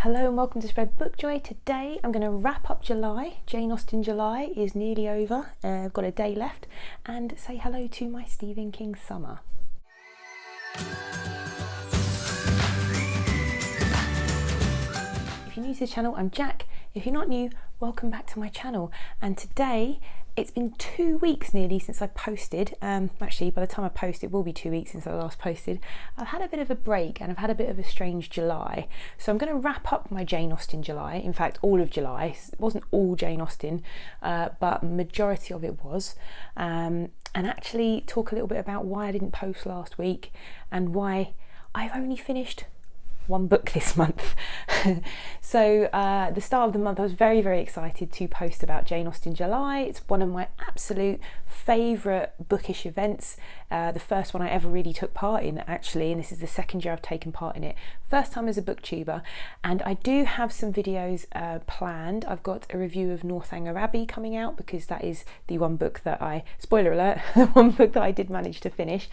Hello and welcome to Spread Book Joy. Today I'm going to wrap up July. Jane Austen July is nearly over. I've got a day left, and say hello to my Stephen King summer. If you're new to the channel, I'm Jack. If you're not new, welcome back to my channel. And today, it's been 2 weeks nearly since I posted. Actually, by the time I post, it will be 2 weeks since I last posted. I've had a bit of a break and I've had a bit of a strange July. So I'm going to wrap up my Jane Austen July. In fact, all of July. It wasn't all Jane Austen, but majority of it was. And actually talk a little bit about why I didn't post last week and why I've only finished one book this month. So the start of the month I was very, very excited to post about Jane Austen July. It's one of my absolute favourite bookish events. The first one I ever really took part in, actually, and this is the second year I've taken part in it. First time as a booktuber, and I do have some videos planned. I've got a review of Northanger Abbey coming out because that is the one book that spoiler alert, the one book that I did manage to finish.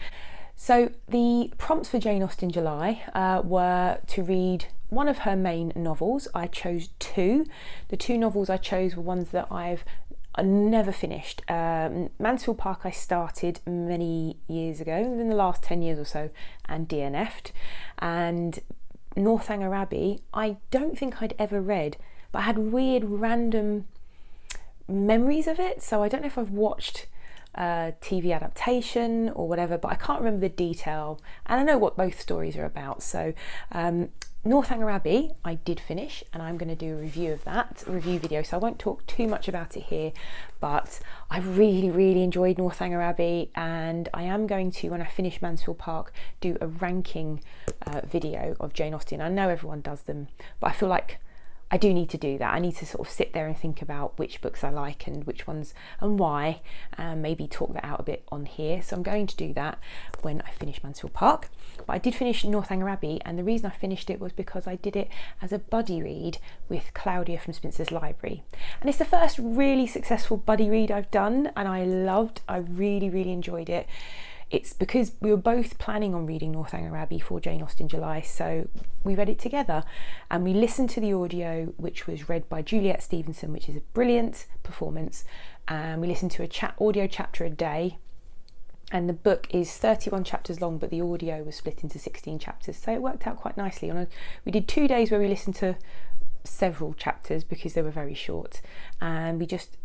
So the prompts for Jane Austen July were to read one of her main novels. I chose two. The two novels I chose were ones that I've never finished. Mansfield Park I started many years ago, in the last 10 years or so, and DNF'd. And Northanger Abbey I don't think I'd ever read, but I had weird random memories of it, so I don't know if I've watched TV adaptation or whatever, but I can't remember the detail, and I know what both stories are about. So Northanger Abbey I did finish, and I'm going to do a review of that, a review video, so I won't talk too much about it here, but I really enjoyed Northanger Abbey, and I am going to, when I finish Mansfield Park, do a ranking video of Jane Austen. I know everyone does them, but I feel like I do need to do that. I need to sort of sit there and think about which books I like and which ones and why, and maybe talk that out a bit on here. So I'm going to do that when I finish Mansfield Park. But I did finish Northanger Abbey, and the reason I finished it was because I did it as a buddy read with Claudia from Spencer's Library. And it's the first really successful buddy read I've done, and I really enjoyed it. It's because we were both planning on reading Northanger Abbey for Jane Austen July, so we read it together, and we listened to the audio, which was read by Juliet Stevenson, which is a brilliant performance, and we listened to a audio chapter a day, and the book is 31 chapters long, but the audio was split into 16 chapters, so it worked out quite nicely. We did 2 days where we listened to several chapters because they were very short, and we just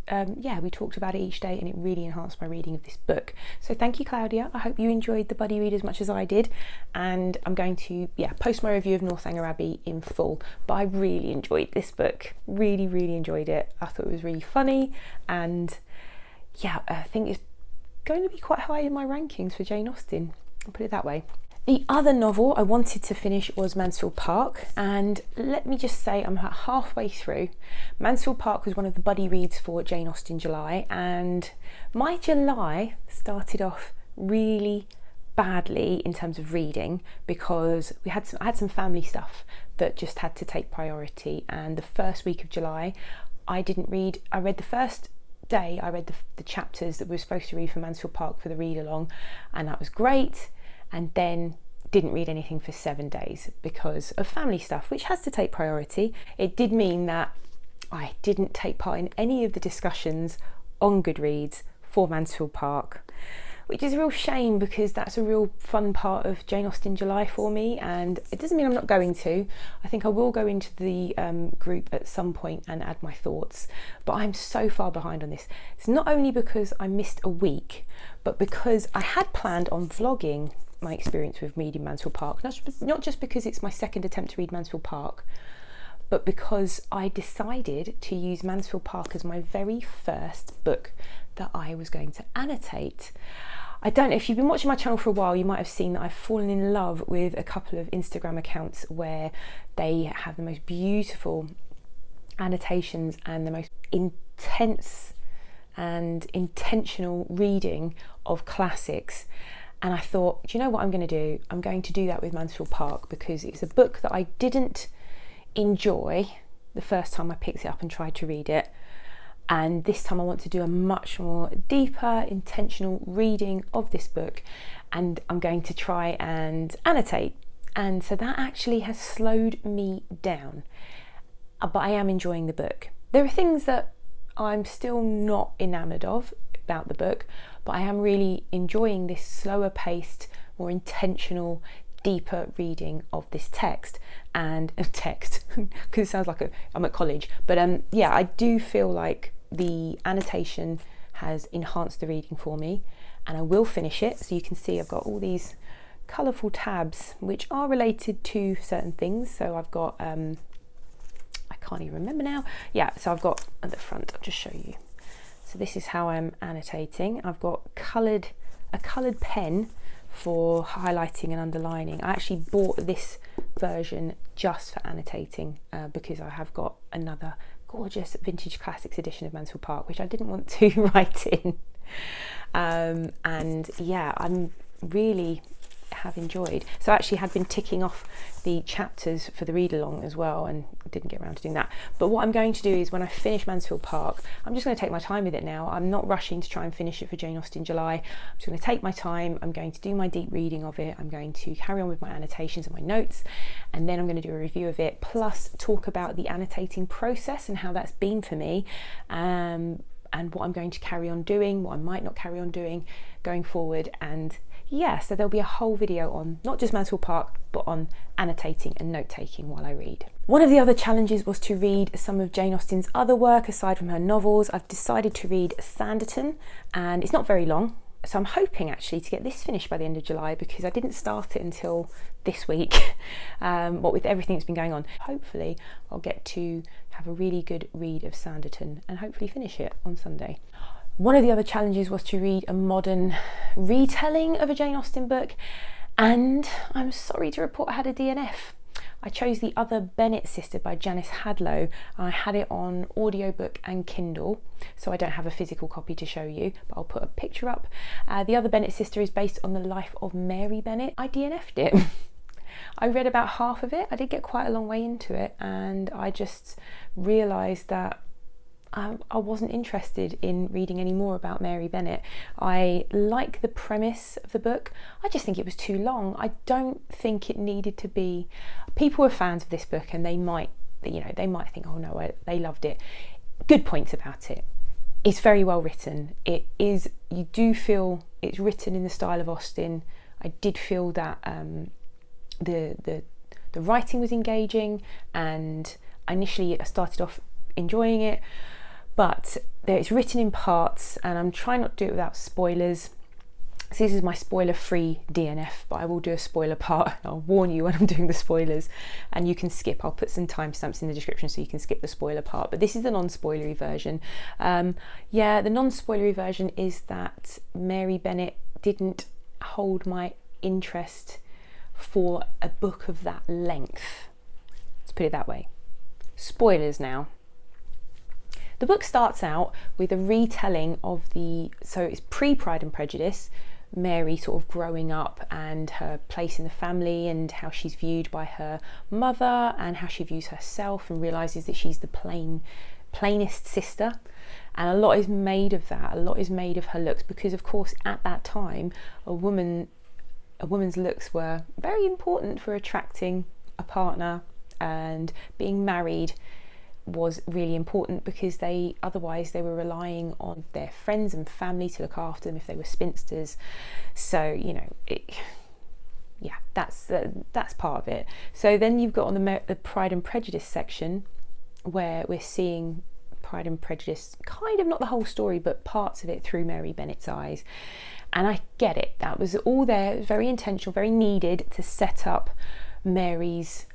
we talked about it each day, and it really enhanced my reading of this book. So thank you, Claudia. I hope you enjoyed the buddy read as much as I did, and I'm going to post my review of Northanger Abbey in full. But I really enjoyed this book, really enjoyed it. I thought it was really funny, and I think it's going to be quite high in my rankings for Jane Austen, I'll put it that way. The other novel I wanted to finish was Mansfield Park, and let me just say I'm about halfway through. Mansfield Park was one of the buddy reads for Jane Austen July, and my July started off really badly in terms of reading because I had some family stuff that just had to take priority, and the first week of July I didn't read. I read the first day, I read the chapters that we were supposed to read for Mansfield Park for the read along, and that was great. And then didn't read anything for 7 days because of family stuff, which has to take priority. It did mean that I didn't take part in any of the discussions on Goodreads for Mansfield Park, which is a real shame because that's a real fun part of Jane Austen July for me, and it doesn't mean I'm not going to. I think I will go into the group at some point and add my thoughts, but I'm so far behind on this. It's not only because I missed a week, but because I had planned on vlogging my experience with reading Mansfield Park, not just because it's my second attempt to read Mansfield Park, but because I decided to use Mansfield Park as my very first book that I was going to annotate. I don't know if you've been watching my channel for a while, you might have seen that I've fallen in love with a couple of Instagram accounts where they have the most beautiful annotations and the most intense and intentional reading of classics. And I thought, do you know what I'm going to do? I'm going to do that with Mansfield Park because it's a book that I didn't enjoy the first time I picked it up and tried to read it. And this time I want to do a much more deeper, intentional reading of this book, and I'm going to try and annotate. and so that actually has slowed me down. But I am enjoying the book. There are things that I'm still not enamoured of about the book, but I am really enjoying this slower paced, more intentional, deeper reading of this text and text because it sounds like I'm at college, but yeah, I do feel like the annotation has enhanced the reading for me, and I will finish it. So you can see I've got all these colourful tabs which are related to certain things. So I've got I can't even remember now. Yeah, so I've got at the front, I'll just show you. So this is how I'm annotating. I've got a coloured pen for highlighting and underlining. I actually bought this version just for annotating because I have got another gorgeous vintage classics edition of Mansfield Park which I didn't want to write in, and yeah, I'm really have enjoyed. So I actually had been ticking off the chapters for the read along as well and didn't get around to doing that. But what I'm going to do is when I finish Mansfield Park, I'm just going to take my time with it now. I'm not rushing to try and finish it for Jane Austen July. I'm just going to take my time. I'm going to do my deep reading of it. I'm going to carry on with my annotations and my notes, and then I'm going to do a review of it, plus talk about the annotating process and how that's been for me, and what I'm going to carry on doing, what I might not carry on doing going forward. And yeah, so there'll be a whole video on not just Mansfield Park, but on annotating and note-taking while I read. One of the other challenges was to read some of Jane Austen's other work aside from her novels. I've decided to read Sanditon, and it's not very long. So I'm hoping actually to get this finished by the end of July, because I didn't start it until this week, what with everything that's been going on. Hopefully I'll get to have a really good read of Sanditon and hopefully finish it on Sunday. One of the other challenges was to read a modern retelling of a Jane Austen book, and I'm sorry to report I had a DNF. I chose The Other Bennet Sister by Janice Hadlow, and I had it on audiobook and Kindle, so I don't have a physical copy to show you, but I'll put a picture up. The Other Bennet Sister is based on the life of Mary Bennet. I DNF'd it. I read about half of it. I did get quite a long way into it, and I just realised that I wasn't interested in reading any more about Mary Bennet. I like the premise of the book. I just think it was too long. I don't think it needed to be. People are fans of this book, and they might think, oh no, they loved it. Good points about it. It's very well written. It is. You do feel it's written in the style of Austen. I did feel that the writing was engaging, and initially I started off enjoying it. But it's written in parts, and I'm trying not to do it without spoilers. So this is my spoiler-free DNF, but I will do a spoiler part. I'll warn you when I'm doing the spoilers, and you can skip. I'll put some timestamps in the description so you can skip the spoiler part. But this is the non-spoilery version. Yeah, the non-spoilery version is that Mary Bennet didn't hold my interest for a book of that length. Let's put it that way. Spoilers now. The book starts out with a retelling of so it's pre-Pride and Prejudice, Mary sort of growing up and her place in the family and how she's viewed by her mother and how she views herself, and realises that she's the plainest sister. And a lot is made of that. A lot is made of her looks, because of course at that time a woman's looks were very important for attracting a partner, and being married was really important because otherwise they were relying on their friends and family to look after them if they were spinsters. So that's part of it. So then you've got on the Pride and Prejudice section, where we're seeing Pride and Prejudice, kind of not the whole story but parts of it through Mary Bennet's eyes. And I get it, that was all there. It was very intentional, very needed to set up Mary's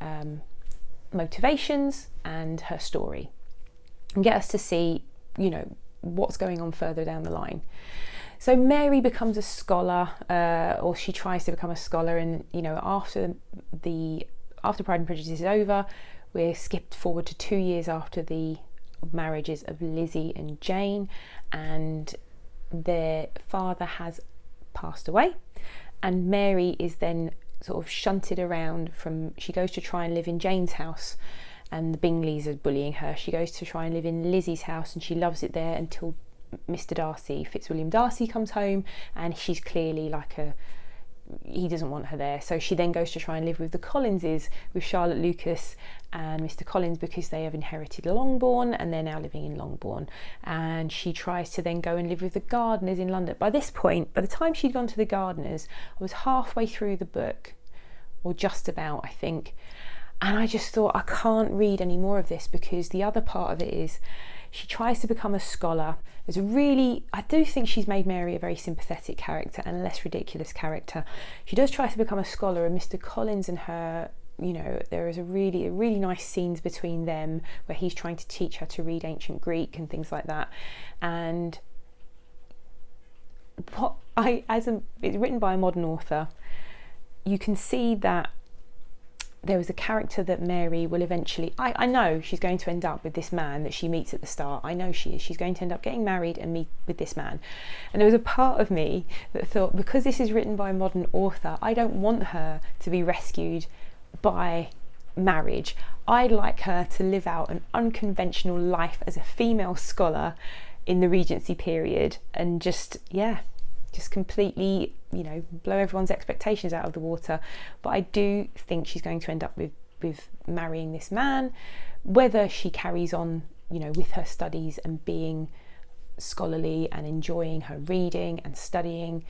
motivations and her story, and get us to see what's going on further down the line. So Mary becomes a scholar, or she tries to become a scholar, and after Pride and Prejudice is over, we're skipped forward to 2 years after the marriages of Lizzie and Jane, and their father has passed away, and Mary is then sort of shunted around she goes to try and live in Jane's house, and the Bingleys are bullying her. She goes to try and live in Lizzie's house, and she loves it there until Mr. Darcy, Fitzwilliam Darcy, comes home, and she's clearly like he doesn't want her there. So she then goes to try and live with the Collinses, with Charlotte Lucas and Mr. Collins, because they have inherited Longbourn and they're now living in Longbourn. And she tries to then go and live with the Gardeners in London. By this point, by the time she'd gone to the Gardeners, I was halfway through the book, or just about, I think. And I just thought, I can't read any more of this, because the other part of it is she tries to become a scholar. I do think she's made Mary a very sympathetic character and a less ridiculous character. She does try to become a scholar, and Mr. Collins and her, you know, there is a really nice scenes between them where he's trying to teach her to read ancient Greek and things like that. And it's written by a modern author, you can see that there was a character that Mary will eventually, I know she's going to end up with this man that she meets at the start. I know she is. She's going to end up getting married and meet with this man. And there was a part of me that thought, because this is written by a modern author, I don't want her to be rescued by marriage. I'd like her to live out an unconventional life as a female scholar in the Regency period, and just completely, you know, blow everyone's expectations out of the water. But I do think she's going to end up with marrying this man. Whether she carries on, you know, with her studies and being scholarly and enjoying her reading and studying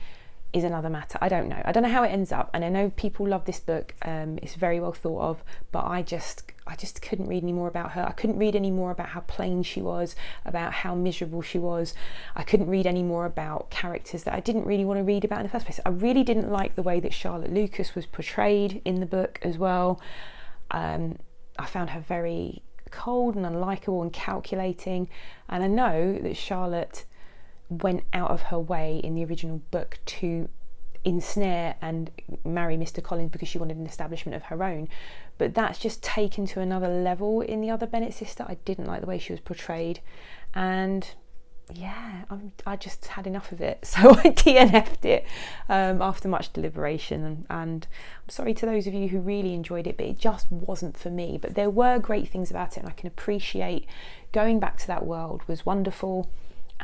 is another matter. I don't know how it ends up, and I know people love this book. It's very well thought of, but I just couldn't read any more about her. I couldn't read any more about how plain she was, about how miserable she was. I couldn't read any more about characters that I didn't really want to read about in the first place. I really didn't like the way that Charlotte Lucas was portrayed in the book as well. I found her very cold and unlikable and calculating, and I know that Charlotte went out of her way in the original book to ensnare and marry Mr. Collins because she wanted an establishment of her own, but that's just taken to another level in the other Bennet sister. I didn't like the way she was portrayed, and I just had enough of it, so I DNF'd it after much deliberation, and I'm sorry to those of you who really enjoyed it, but it just wasn't for me. But there were great things about it, and I can appreciate going back to that world was wonderful,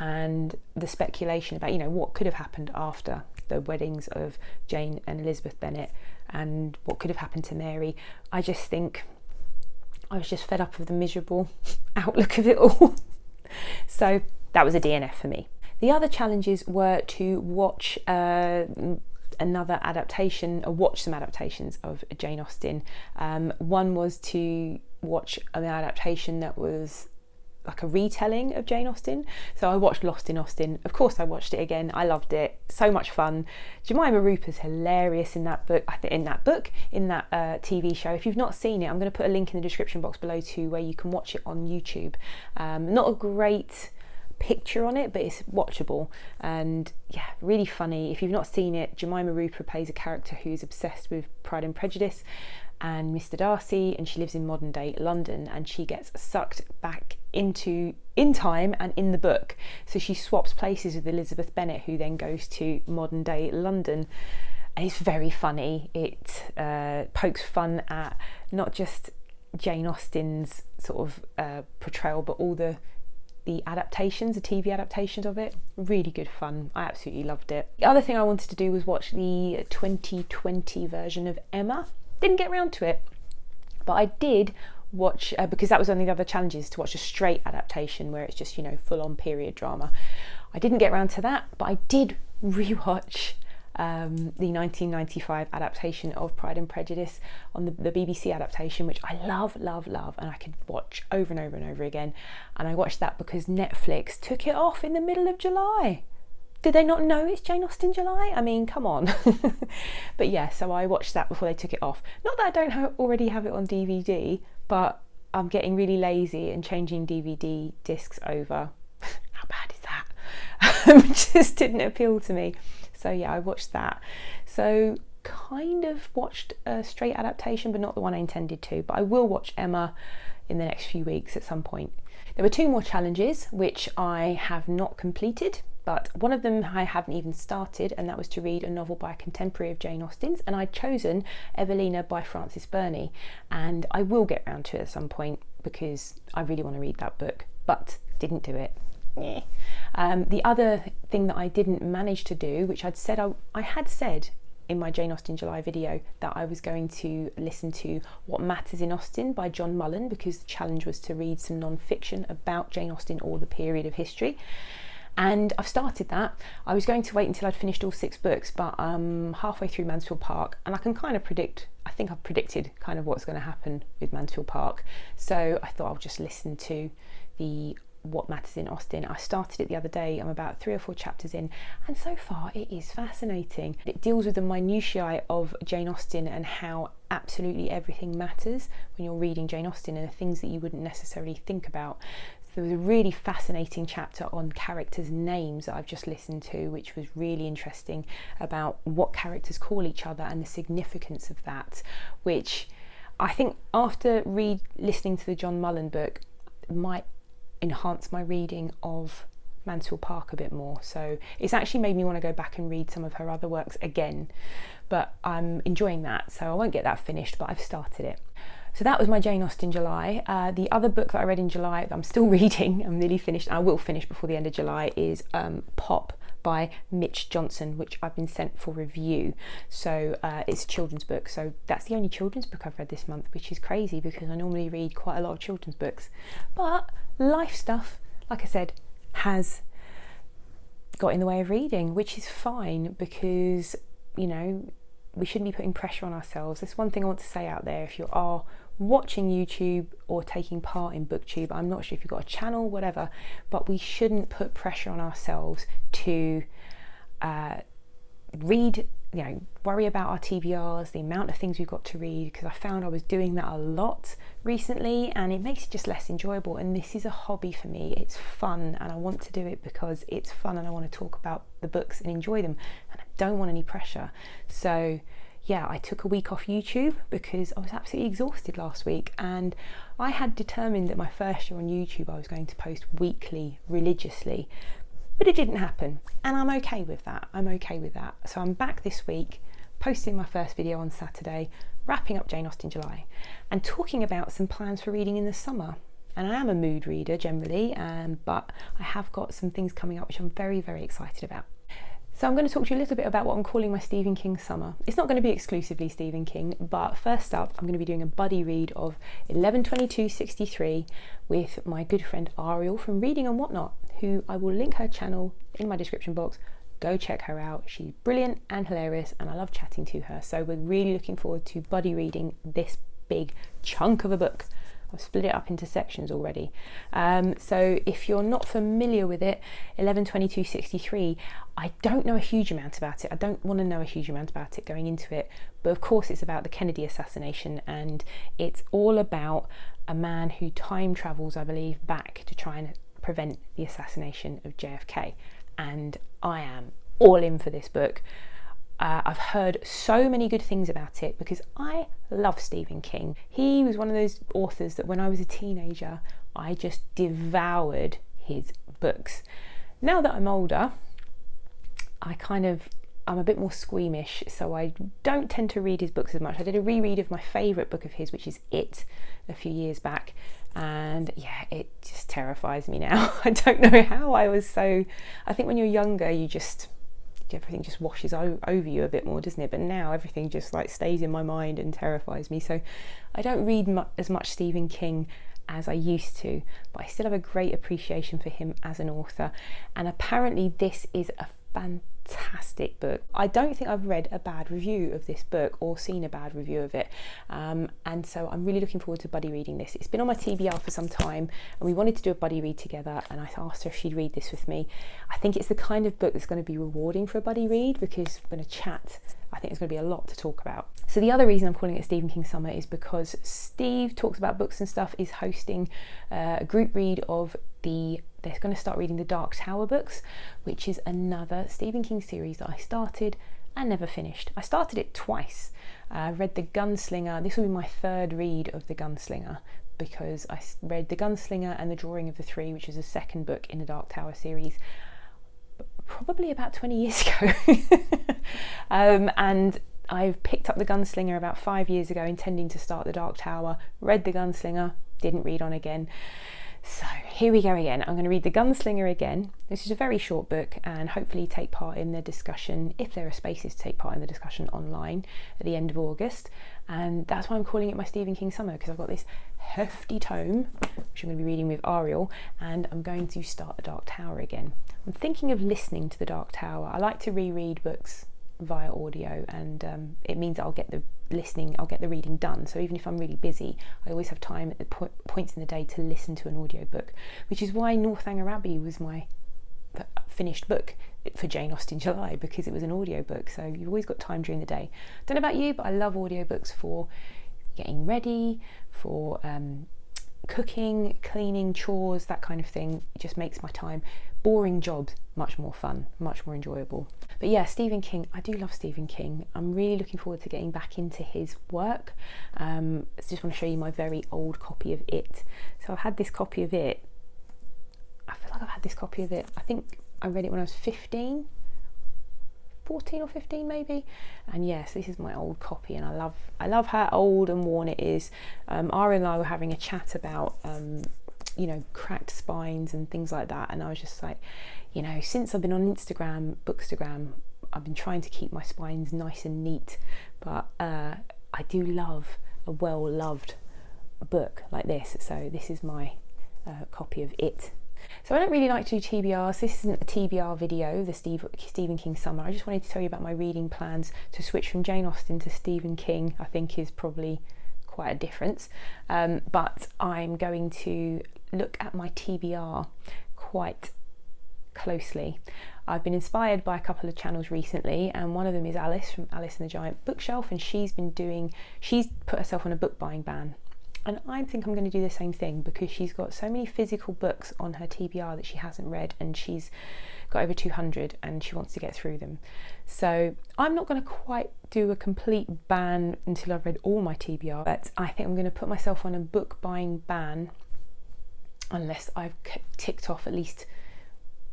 and the speculation about, you know, what could have happened after the weddings of Jane and Elizabeth Bennet and what could have happened to Mary. I just think I was just fed up of the miserable outlook of it all. So that was a DNF for me. The other challenges were to watch another adaptation, or watch some adaptations of Jane Austen. One was to watch an adaptation that was like a retelling of Jane Austen. So I watched Lost in Austen. Of course I watched it again. I loved it. So much fun. Jemima Rooper's hilarious in that book, in that TV show. If you've not seen it, I'm going to put a link in the description box below to where you can watch it on YouTube. Not a great picture on it, but it's watchable and really funny. If you've not seen it, Jemima Rooper plays a character who's obsessed with Pride and Prejudice and Mr. Darcy, and she lives in modern day London, and she gets sucked back in time and in the book. So she swaps places with Elizabeth Bennet, who then goes to modern day London. And it's very funny. It pokes fun at not just Jane Austen's sort of portrayal, but all the adaptations, the TV adaptations of it. Really good fun. I absolutely loved it. The other thing I wanted to do was watch the 2020 version of Emma. Didn't get around to it, but I did watch, because that was one of the other challenges, to watch a straight adaptation where it's just, you know, full-on period drama. I didn't get around to that, but I did rewatch the 1995 adaptation of Pride and Prejudice on the BBC adaptation, which I love, and I could watch over and over and over again. And I watched that because Netflix took it off in the middle of July. Did they not know it's Jane Austen July? I mean, come on. But yeah, so I watched that before they took it off. Not that I don't already have it on DVD, but I'm getting really lazy and changing DVD discs over. How bad is that? Just didn't appeal to me. So yeah, I watched that. So kind of watched a straight adaptation, but not the one I intended to. But I will watch Emma in the next few weeks at some point. There were two more challenges which I have not completed, but one of them I haven't even started, and that was to read a novel by a contemporary of Jane Austen's, and I'd chosen Evelina by Frances Burney, and I will get round to it at some point because I really want to read that book, but didn't do it. The other thing that I didn't manage to do, which I had said in my Jane Austen July video that I was going to listen to What Matters in Austen by John Mullen, because the challenge was to read some non-fiction about Jane Austen or the period of history. And I've started that. I was going to wait until I'd finished all 6 books, but I'm halfway through Mansfield Park, and I can kind of predict, I think I've predicted kind of what's going to happen with Mansfield Park. So I thought I'll just listen to the What Matters in Austen. I started it the other day. I'm about 3 or 4 chapters in, and so far it is fascinating. It deals with the minutiae of Jane Austen and how absolutely everything matters when you're reading Jane Austen, and the things that you wouldn't necessarily think about. There was a really fascinating chapter on characters' names that I've just listened to, which was really interesting, about what characters call each other and the significance of that, which I think after listening to the John Mullen book might enhance my reading of Mansfield Park a bit more. So it's actually made me want to go back and read some of her other works again, but I'm enjoying that, so I won't get that finished, but I've started it. So that was my Jane Austen July. The other book that I read in July that I'm still reading, I'm nearly finished, and I will finish before the end of July, is Pop by Mitch Johnson, which I've been sent for review. So it's a children's book, so that's the only children's book I've read this month, which is crazy because I normally read quite a lot of children's books. But life stuff, like I said, has got in the way of reading, which is fine because, you know, we shouldn't be putting pressure on ourselves. That's one thing I want to say out there. If you are watching YouTube or taking part in BookTube, I'm not sure if you've got a channel, whatever, but we shouldn't put pressure on ourselves to read, you know, worry about our TBRs, the amount of things we've got to read, because I found I was doing that a lot recently and it makes it just less enjoyable. And this is a hobby for me. It's fun and I want to do it because it's fun and I want to talk about the books and enjoy them, and I don't want any pressure. So yeah, I took a week off YouTube because I was absolutely exhausted last week, and I had determined that my first year on YouTube I was going to post weekly religiously, but it didn't happen, and I'm okay with that. So I'm back this week, posting my first video on Saturday, wrapping up Jane Austen July, and talking about some plans for reading in the summer. And I am a mood reader generally, but I have got some things coming up which I'm very, very excited about. So I'm going to talk to you a little bit about what I'm calling my Stephen King summer. It's not going to be exclusively Stephen King, but first up I'm going to be doing a buddy read of 11/22/63 with my good friend Ariel from Reading and Whatnot, who I will link her channel in my description box. Go check her out. She's brilliant and hilarious and I love chatting to her. So we're really looking forward to buddy reading this big chunk of a book. I've split it up into sections already. So if you're not familiar with it, 11/22/63, I don't know a huge amount about it. I don't want to know a huge amount about it going into it, but of course it's about the Kennedy assassination, and it's all about a man who time travels, I believe, back to try and prevent the assassination of JFK. And I am all in for this book. I've heard so many good things about it because I love Stephen King. He was one of those authors that when I was a teenager, I just devoured his books. Now that I'm older, I'm a bit more squeamish, so I don't tend to read his books as much. I did a reread of my favourite book of his, which is It, a few years back, and yeah, it just terrifies me now. I don't know how I think when you're younger, everything just washes over you a bit more, doesn't it? But now everything just like stays in my mind and terrifies me. So I don't read as much Stephen King as I used to, but I still have a great appreciation for him as an author. And apparently this is a fantastic book. I don't think I've read a bad review of this book or seen a bad review of it, and so I'm really looking forward to buddy reading this. It's been on my TBR for some time and we wanted to do a buddy read together, and I asked her if she'd read this with me. I think it's the kind of book that's going to be rewarding for a buddy read because we're going to chat. I think there's going to be a lot to talk about. So the other reason I'm calling it Stephen King Summer is because Steve Talks About Books and Stuff is hosting a group read of they're going to start reading the Dark Tower books, which is another Stephen King series that I started and never finished. I started it twice. I read The Gunslinger. This will be my third read of The Gunslinger because I read The Gunslinger and The Drawing of the Three, which is the second book in the Dark Tower series, probably about 20 years ago. And I've picked up The Gunslinger about 5 years ago, intending to start The Dark Tower, read The Gunslinger, didn't read on again. So here we go again. I'm going to read The Gunslinger again. This is a very short book and hopefully take part in the discussion, if there are spaces to take part in the discussion online at the end of August. And that's why I'm calling it my Stephen King summer, because I've got this hefty tome, which I'm going to be reading with Ariel, and I'm going to start The Dark Tower again. I'm thinking of listening to The Dark Tower. I like to reread books via audio, and it means I'll get the reading done. So even if I'm really busy, I always have time at the points in the day to listen to an audiobook, which is why Northanger Abbey was my finished book for Jane Austen July, because it was an audiobook. So you've always got time during the day. Don't know about you, but I love audiobooks for getting ready, for cooking, cleaning, chores, that kind of thing. It just makes my time, boring jobs, much more fun, much more enjoyable. But yeah, Stephen King, I do love Stephen King. I'm really looking forward to getting back into his work. I just want to show you my very old copy of It. So I've had this copy of It. I feel like I've had this copy of It. I think I read it when I was 14 or 15 maybe. And yes, this is my old copy, and I love how old and worn it is. Ari and I were having a chat about you know, cracked spines and things like that, and I was just like, you know, since I've been on Instagram, Bookstagram, I've been trying to keep my spines nice and neat, but I do love a well-loved book like this. So this is my copy of It. So I don't really like to do TBRs. This isn't a TBR video, the Stephen King summer. I just wanted to tell you about my reading plans. To switch from Jane Austen to Stephen King, I think, is probably quite a difference. But I'm going to look at my TBR quite closely. I've been inspired by a couple of channels recently, and one of them is Alice from Alice and the Giant Bookshelf, and she's put herself on a book buying ban. And I think I'm going to do the same thing, because she's got so many physical books on her TBR that she hasn't read, and she's got over 200 and she wants to get through them. So I'm not going to quite do a complete ban until I've read all my TBR, but I think I'm going to put myself on a book buying ban unless I've ticked off at least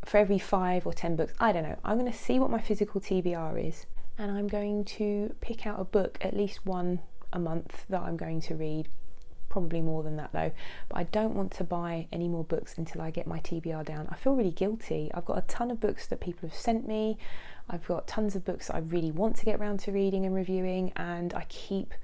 for every 5 or 10 books. I don't know. I'm going to see what my physical TBR is, and I'm going to pick out a book, at least one a month, that I'm going to read. Probably more than that though, but I don't want to buy any more books until I get my TBR down. I feel really guilty. I've got a ton of books that people have sent me. I've got tons of books that I really want to get around to reading and reviewing, and I keep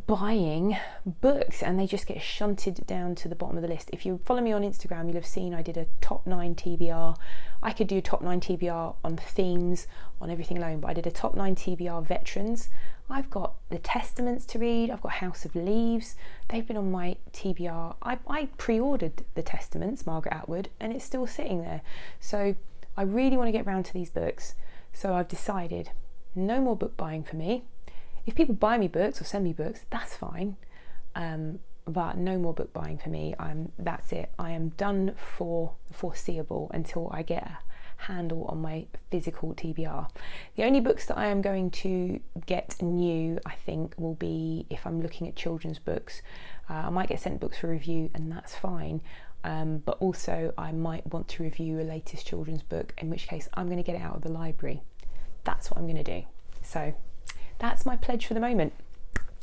buying books and they just get shunted down to the bottom of the list. If you follow me on Instagram, you'll have seen I did a top 9 TBR. I could do a top 9 TBR on themes, on everything alone, but I did a top 9 TBR veterans. I've got The Testaments to read, I've got House of Leaves, they've been on my TBR. I pre-ordered The Testaments, Margaret Atwood, and it's still sitting there. So I really want to get round to these books. So I've decided no more book buying for me. If people buy me books or send me books, that's fine, but no more book buying for me. That's it. I am done for the foreseeable until I get a handle on my physical TBR. The only books that I am going to get new, I think, will be if I'm looking at children's books. I might get sent books for review, and that's fine. But also I might want to review a latest children's book, in which case I'm going to get it out of the library. That's what I'm going to do. So that's my pledge for the moment.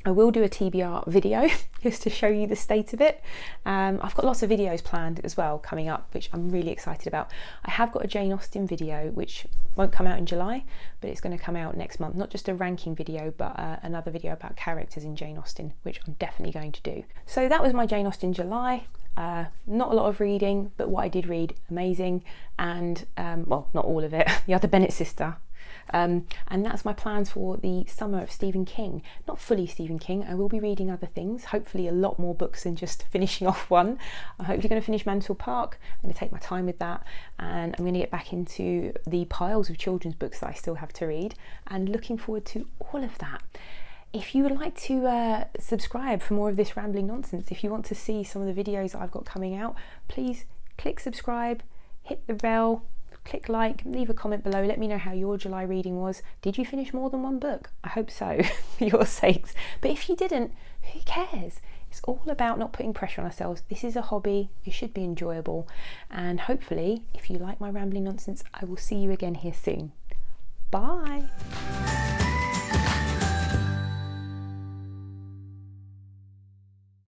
I will do a TBR video just to show you the state of it. I've got lots of videos planned as well coming up, which I'm really excited about. I have got a Jane Austen video, which won't come out in July, but it's going to come out next month. Not just a ranking video, but another video about characters in Jane Austen, which I'm definitely going to do. So that was my Jane Austen July. Not a lot of reading, but what I did read, amazing. And well, not all of it, the other Bennet sister. And that's my plans for the summer of Stephen King. Not fully Stephen King, I will be reading other things, hopefully a lot more books than just finishing off one. I'm hopefully going to finish Mansfield Park. I'm going to take my time with that, and I'm going to get back into the piles of children's books that I still have to read, and looking forward to all of that. If you would like to subscribe for more of this rambling nonsense, if you want to see some of the videos that I've got coming out, please click subscribe, hit the bell, click like, leave a comment below, let me know how your July reading was. Did you finish more than one book? I hope so, for your sakes. But if you didn't, who cares? It's all about not putting pressure on ourselves. This is a hobby, it should be enjoyable. And hopefully, if you like my rambling nonsense, I will see you again here soon. Bye.